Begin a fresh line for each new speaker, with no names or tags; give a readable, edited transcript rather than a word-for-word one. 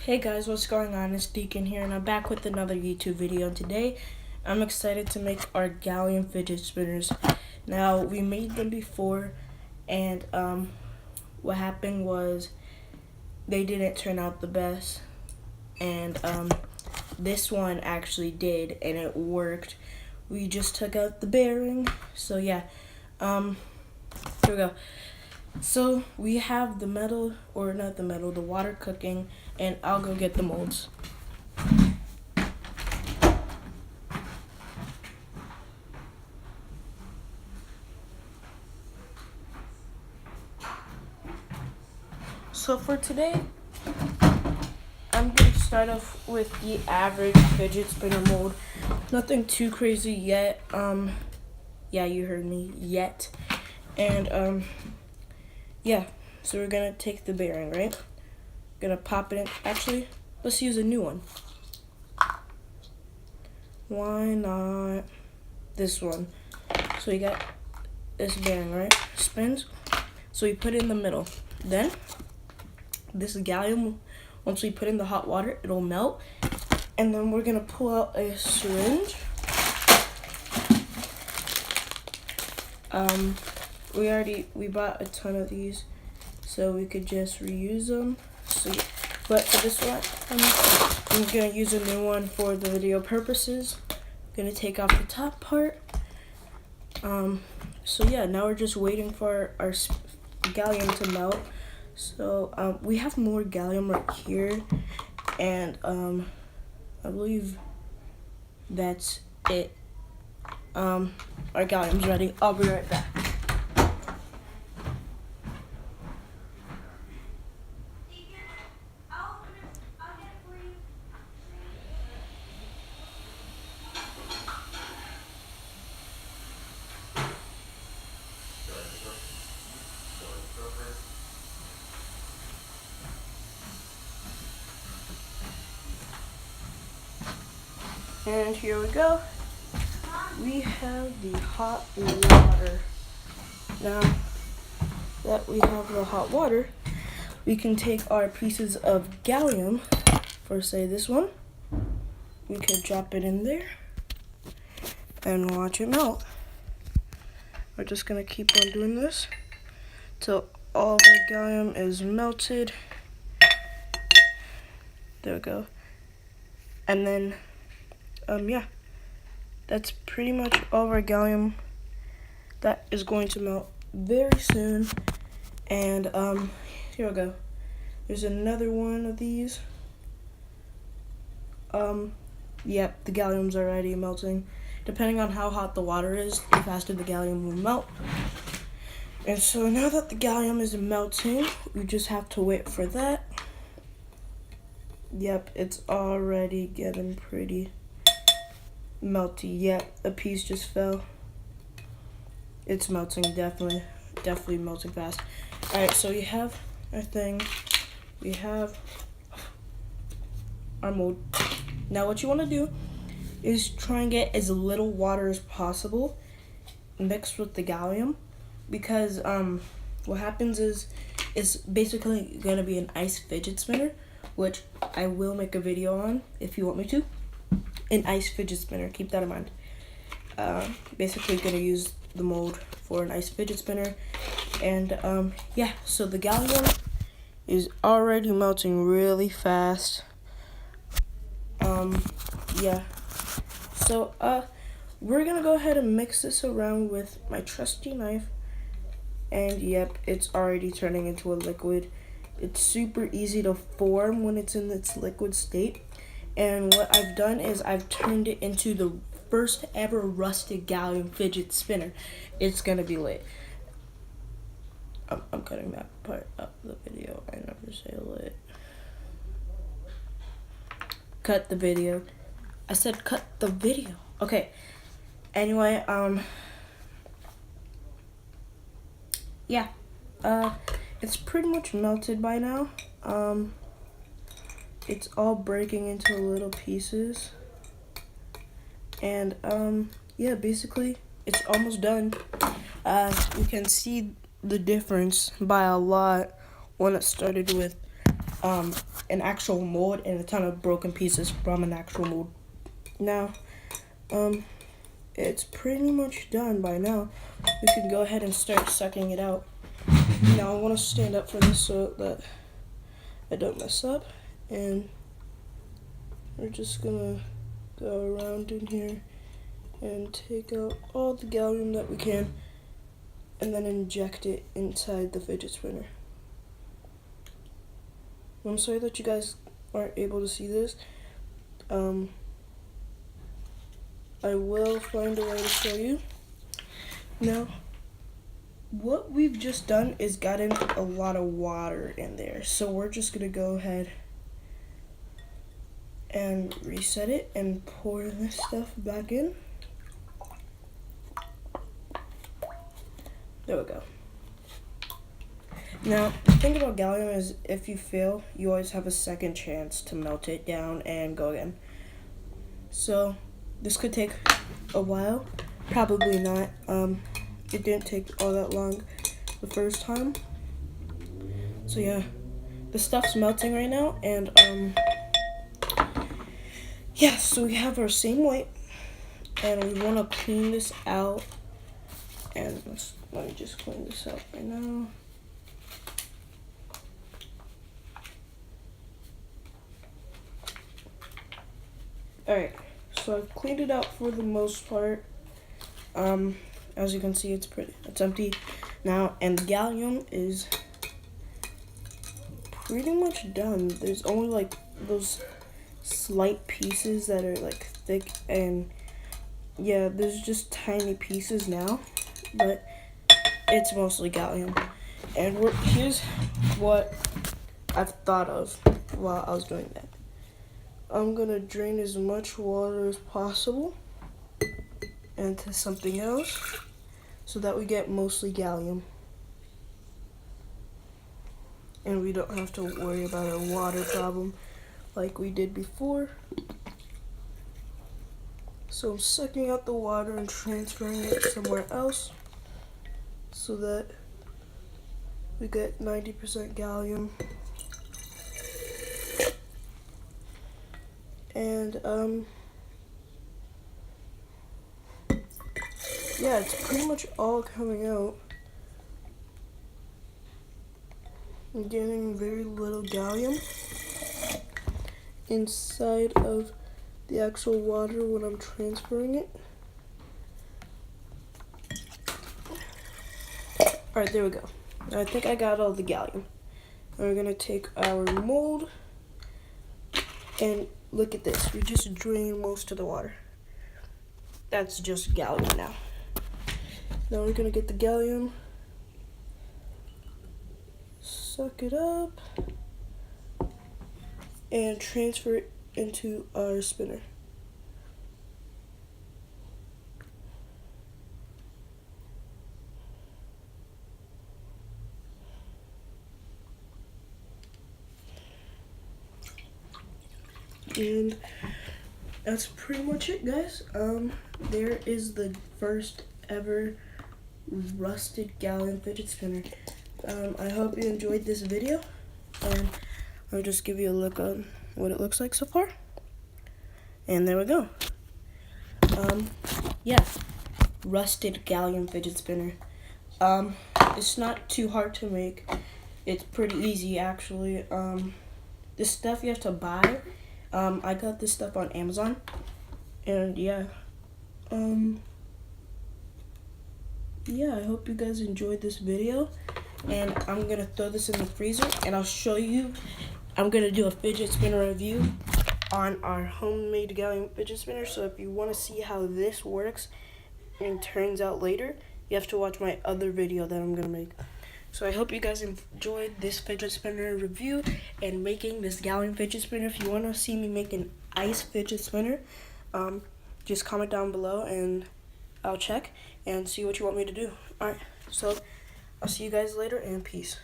Hey guys, what's going on? It's Deacon here, and I'm back with another YouTube video. And today, I'm excited to make our Gallium fidget spinners. Now, we made them before, and what happened was they didn't turn out the best. And this one actually did, and it worked. We just took out the bearing. So yeah, here we go. So we have the metal, or not the metal, the water cooking, and I'll go get the molds. So for today, I'm going to start off with the average fidget spinner mold. Nothing too crazy yet. Yeah, you heard me, yet. And yeah, so we're gonna take the bearing, right? Gonna pop it in. Actually, let's use a new one. Why not this one? So you got this bearing, right? Spins. So we put it in the middle. Then this gallium, once we put in the hot water, it'll melt. And then we're gonna pull out a syringe. We bought a ton of these, so we could just reuse them. So, but for this one, I'm gonna use a new one for the video purposes. I'm gonna take off the top part. So yeah, now we're just waiting for our gallium to melt. So we have more gallium right here, and I believe that's it. Our gallium's ready. I'll be right back. And here we go. We have the hot water. Now that we have the hot water, we can take our pieces of gallium, for say this one. We could drop it in there and watch it melt. We're just gonna keep on doing this till all of our gallium is melted. There we go. And then, yeah, that's pretty much all of our gallium that is going to melt very soon. And here we go. There's another one of these. Yep, the gallium's already melting. Depending on how hot the water is, the faster the gallium will melt. And so now that the gallium is melting, we just have to wait for that. Yep, it's already getting pretty melty. Yep, a piece just fell. It's melting, definitely melting fast. Alright, so we have our thing. We have our mold. Now what you want to do is try and get as little water as possible mixed with the gallium, because what happens is it's basically going to be an ice fidget spinner, which I will make a video on if you want me to. An ice fidget spinner, keep that in mind. Basically going to use the mold for an ice fidget spinner. And yeah, so the gallium is already melting really fast. Yeah, so we're gonna go ahead and mix this around with my trusty knife. And yep, it's already turning into a liquid. It's super easy to form when it's in its liquid state. And what I've done is I've turned it into the first ever rusted gallium fidget spinner. It's gonna be lit. I'm cutting that part of the video. I never say lit. Cut the video. I said cut the video. Okay. Anyway, yeah. It's pretty much melted by now. It's all breaking into little pieces. And yeah, basically it's almost done. You can see the difference by a lot when it started with an actual mold and a ton of broken pieces from an actual mold. Now, it's pretty much done by now. We can go ahead and start sucking it out. Now I want to stand up for this so that I don't mess up, and we're just gonna go around in here and take out all the gallium that we can, and then inject it inside the fidget spinner. I'm sorry that you guys aren't able to see this. I will find a way to show you. Now, what we've just done is gotten a lot of water in there, so we're just gonna go ahead and reset it and pour this stuff back in. There we go. Now, the thing about gallium is if you fail, you always have a second chance to melt it down and go again. So, this could take a while. Probably not. It didn't take all that long the first time. So yeah, the stuff's melting right now, and yeah, so we have our same weight, and we want to clean this out. And let me just clean this out right now. Alright, so I've cleaned it out for the most part. As you can see, it's empty now, and the gallium is pretty much done. There's only like those slight pieces that are like thick, and yeah, there's just tiny pieces now, but it's mostly gallium. And here's what I've thought of while I was doing that. I'm gonna drain as much water as possible into something else so that we get mostly gallium, and we don't have to worry about a water problem like we did before. So I'm sucking out the water and transferring it somewhere else so that we get 90% gallium. And yeah, it's pretty much all coming out. I'm getting very little gallium inside of the actual water when I'm transferring it. Alright, there we go. I think I got all the gallium. We're gonna take our mold, and look at this. We just drained most of the water. That's just gallium now. Now we're gonna get the gallium, suck it up, and transfer it into our spinner. And that's pretty much it, guys. There is the first ever rusted gallium fidget spinner. I hope you enjoyed this video, and I'll just give you a look on what it looks like so far. And there we go. Yeah, rusted gallium fidget spinner. It's not too hard to make. It's pretty easy, actually. This stuff you have to buy. I got this stuff on Amazon, and yeah, I hope you guys enjoyed this video, and I'm gonna throw this in the freezer, and I'll show you. I'm gonna do a fidget spinner review on our homemade gallium fidget spinner, so if you want to see how this works and turns out later, you have to watch my other video that I'm gonna make. So I hope you guys enjoyed this fidget spinner review and making this gallium fidget spinner. If you want to see me make an ice fidget spinner, just comment down below and I'll check and see what you want me to do. Alright, so I'll see you guys later, and peace.